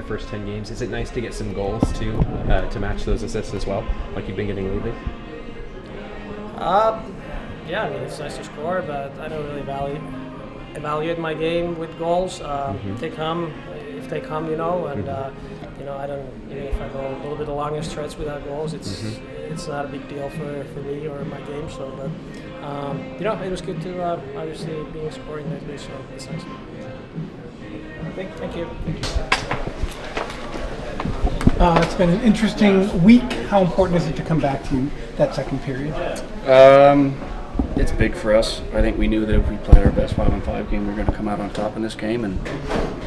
first 10 games. Is it nice to get some goals too, to match those assists as well, like you've been getting lately? Yeah, I mean, it's nice to score, but I don't really evaluate my game with goals. If they come, you know, and you know, I don't. Even if I go a little bit longer stretch without goals, it's not a big deal for me or my game. So, but you know, it was good to obviously being scoring lately, so it's nice. Thank you. It's been an interesting week. How important is it to come back to that second period? It's big for us. I think we knew that if we played our best 5-on-5 game, we were going to come out on top in this game, and I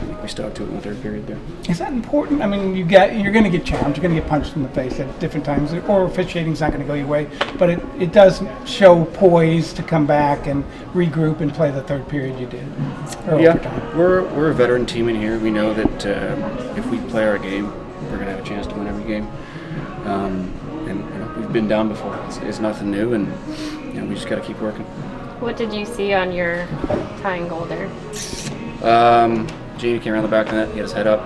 think we stuck to it in the third period there. Is that important? I mean, you're going to get challenged. You're going to get punched in the face at different times, or officiating's not going to go your way. But it does show poise to come back and regroup and play the third period you did. Yeah, we're a veteran team in here. We know that if we play our game, we're going to have a chance to win every game. And you know, we've been down before. It's nothing new, and you know, we just got to keep working. What did you see on your tying goal there? Jamie came around the back of the net, he had his head up,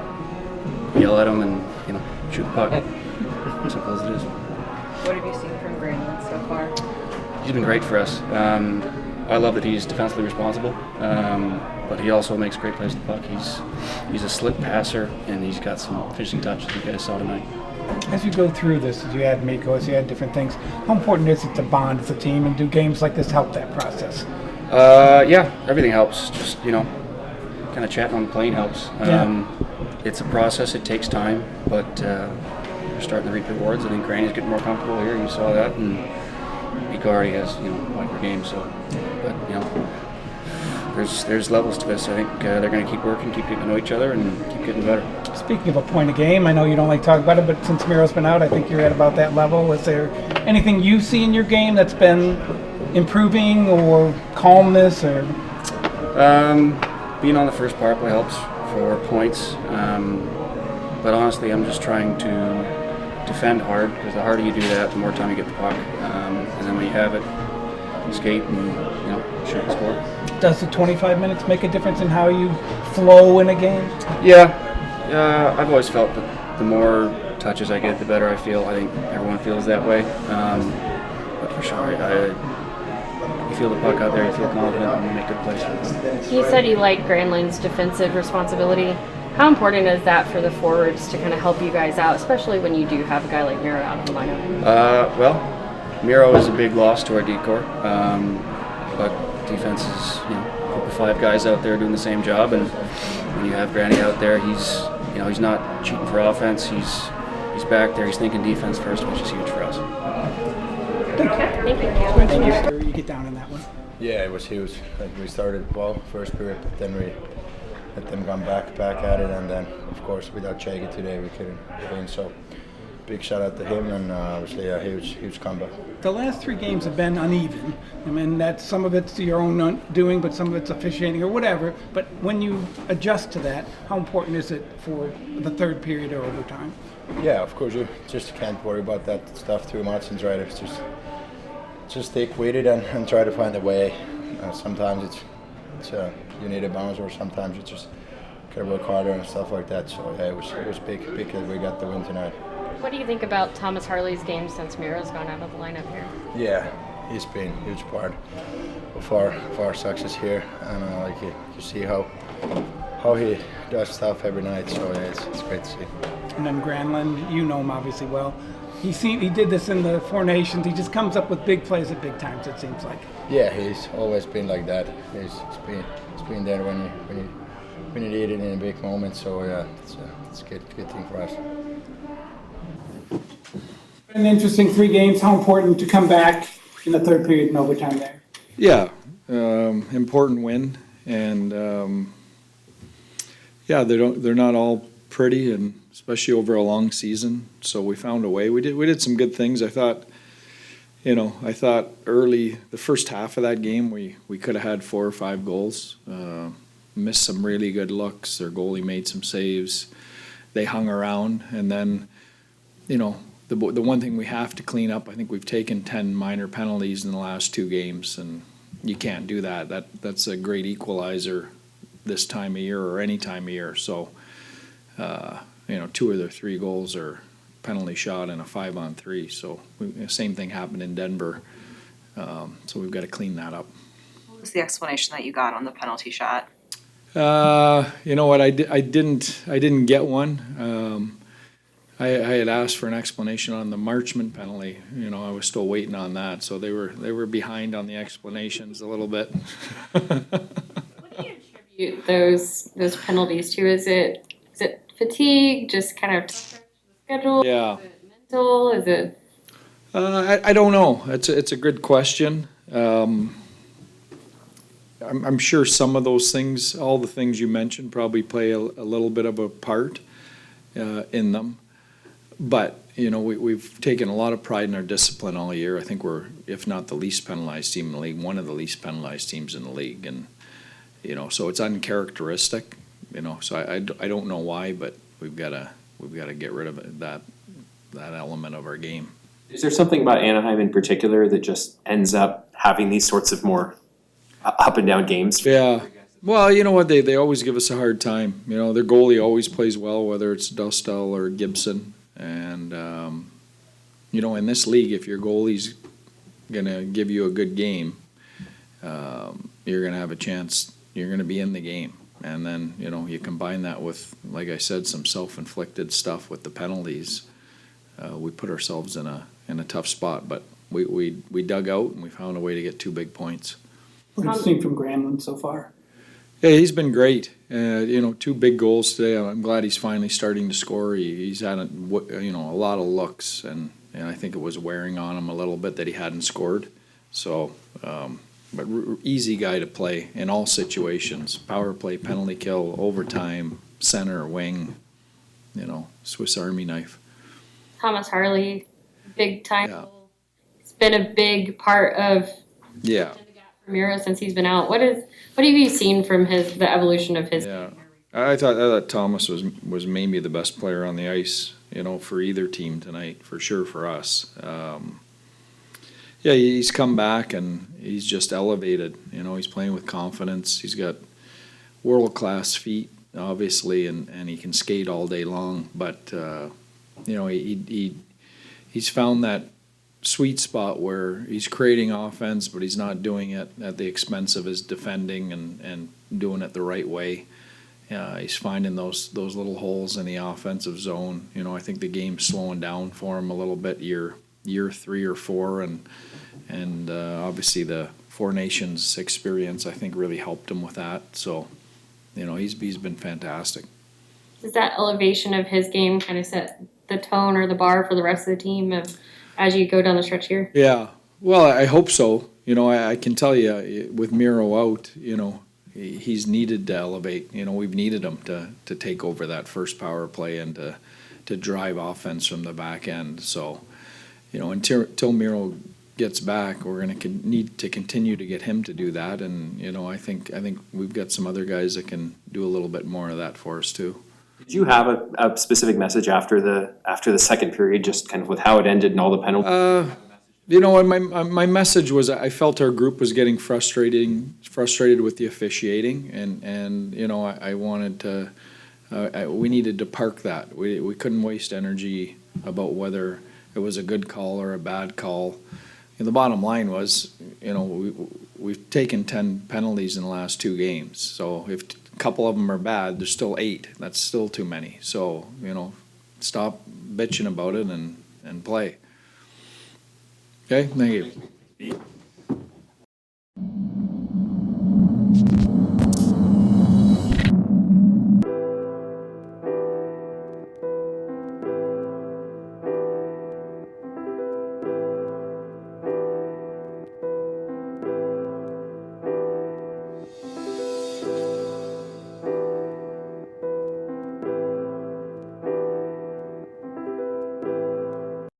yell at him, and you know, shoot the puck. Simple as it is. What have you seen from Granlund so far? He's been great for us. I love that he's defensively responsible, but he also makes great plays with the puck. He's a slick passer, and he's got some finishing touch that you guys saw tonight. As you go through this, as you add Miko, as you add different things, how important is it to bond as a team, and do games like this help that process? Yeah, everything helps. Just, you know, kind of chatting on the plane helps. It's a process. It takes time, but we're starting to reap the rewards. I think Granny's getting more comfortable here. You saw that, and Miko already has, you know, one per game. So, but you know, there's levels to this. I think they're going to keep working, keep getting to know each other, and keep getting better. Speaking of a point a game, I know you don't like to talk about it, but since Miro's been out, I think you're at about that level. Is there anything you see in your game that's been improving, or calmness, or? Being on the first power play helps for points, but honestly, I'm just trying to defend hard, because the harder you do that, the more time you get the puck, and then when you have it, skate and, you know, shoot and score. Does the 25 minutes make a difference in how you flow in a game? Yeah, I've always felt that the more touches I get, the better I feel. I think everyone feels that way, but for sure, you feel the puck out there, you feel confident, and you make good plays. You said you like Granlund's defensive responsibility. How important is that for the forwards to kind of help you guys out, especially when you do have a guy like Miro out of the lineup? Well, Miro is a big loss to our decor, but defense is, you know, a group of 5 guys out there doing the same job, and when you have Granny out there, he's not cheating for offense. He's back there. He's thinking defense first, which is huge for us. Thank you. You get down in that one. Yeah, it was huge. Like, we started well first period, but then we let them come back at it, and then of course without Chagi today we couldn't win. So big shout out to him, and obviously a huge comeback. The last 3 games have been uneven. I mean, that's some of it's your own doing, but some of it's officiating or whatever. But when you adjust to that, how important is it for the third period or overtime? Yeah, of course you just can't worry about that stuff too much and try to just stick with it and try to find a way. Sometimes it's you need a bounce, or sometimes you just gotta work harder and stuff like that. So yeah, it was big that we got the win tonight. What do you think about Thomas Harley's game since Miro's gone out of the lineup here? Yeah, he's been a huge part of our success here, and like you see how he does stuff every night. So yeah, it's great to see. And then Granlund, you know him obviously well. He did this in the Four Nations. He just comes up with big plays at big times, it seems like. Yeah, he's always been like that. He's been there when you need it in a big moment. So yeah, it's a good thing for us. An interesting 3 games. How important to come back in the third period and overtime there? Yeah, important win, and yeah, they're not all pretty, and especially over a long season. So we found a way. We did some good things. I thought early, the first half of that game, we could have had 4 or 5 goals. Missed some really good looks. Their goalie made some saves. They hung around, and then, you know, the one thing we have to clean up. I think we've taken 10 minor penalties in the last 2 games, and you can't do that. That's a great equalizer this time of year or any time of year. So 2 of their 3 goals are penalty shot and a 5-on-3. So same thing happened in Denver. So we've got to clean that up. What was the explanation that you got on the penalty shot? You know what? I didn't get one. I had asked for an explanation on the Marchment penalty. I was still waiting on that. So they were behind on the explanations a little bit. What do you attribute those penalties to? Is it fatigue? Just kind of schedule? Yeah. Is it mental? Is it? I don't know. It's a good question. I'm sure some of those things, all the things you mentioned, probably play a little bit of a part in them. But, we've taken a lot of pride in our discipline all year. I think we're, if not the least penalized team in the league, one of the least penalized teams in the league. And, so it's uncharacteristic, so I don't know why, but we've got to get rid of it, that element of our game. Is there something about Anaheim in particular that just ends up having these sorts of more up and down games? Yeah. Well, you know what? They always give us a hard time. Their goalie always plays well, whether it's Dostal or Gibson. And, in this league, if your goalie's going to give you a good game, you're going to have a chance. You're going to be in the game. And then, you combine that with, like I said, some self-inflicted stuff with the penalties. We put ourselves in a tough spot. But we dug out and we found a way to get 2 big points. What have you seen from Granlund so far? Yeah, he's been great. 2 big goals today. I'm glad he's finally starting to score. He's had a lot of looks, and I think it was wearing on him a little bit that he hadn't scored. So, but easy guy to play in all situations: power play, penalty kill, overtime, center, wing. Swiss Army knife. Thomas Harley, big time. Yeah. It's been a big part of Yeah. Miro since he's been out. What have you seen from the evolution of his Yeah. game? I thought Thomas was maybe the best player on the ice, for either team tonight, for sure for us. Yeah, he's come back and he's just elevated. He's playing with confidence. He's got world-class feet, obviously, and he can skate all day long. But, he's found that sweet spot where he's creating offense, but he's not doing it at the expense of his defending and doing it the right way. He's finding those little holes in the offensive zone. I think the game's slowing down for him a little bit year 3 or 4, and obviously the Four Nations experience I think really helped him with that. So, he's been fantastic. Does that elevation of his game kind of set the tone or the bar for the rest of the team as you go down the stretch here? Yeah, well, I hope so. I can tell you with Miro out, he's needed to elevate. We've needed him to take over that first power play and to drive offense from the back end. So, until Miro gets back, we're going to need to continue to get him to do that. And I think we've got some other guys that can do a little bit more of that for us too. Did you have a specific message after the second period, just kind of with how it ended and all the penalties? My message was I felt our group was getting frustrated with the officiating, and I wanted to. We needed to park that. We couldn't waste energy about whether it was a good call or a bad call. And the bottom line was, we've taken 10 penalties in the last 2 games. So if a couple of them are bad, there's still 8. That's still too many. So, stop bitching about it and play. Okay, thank you.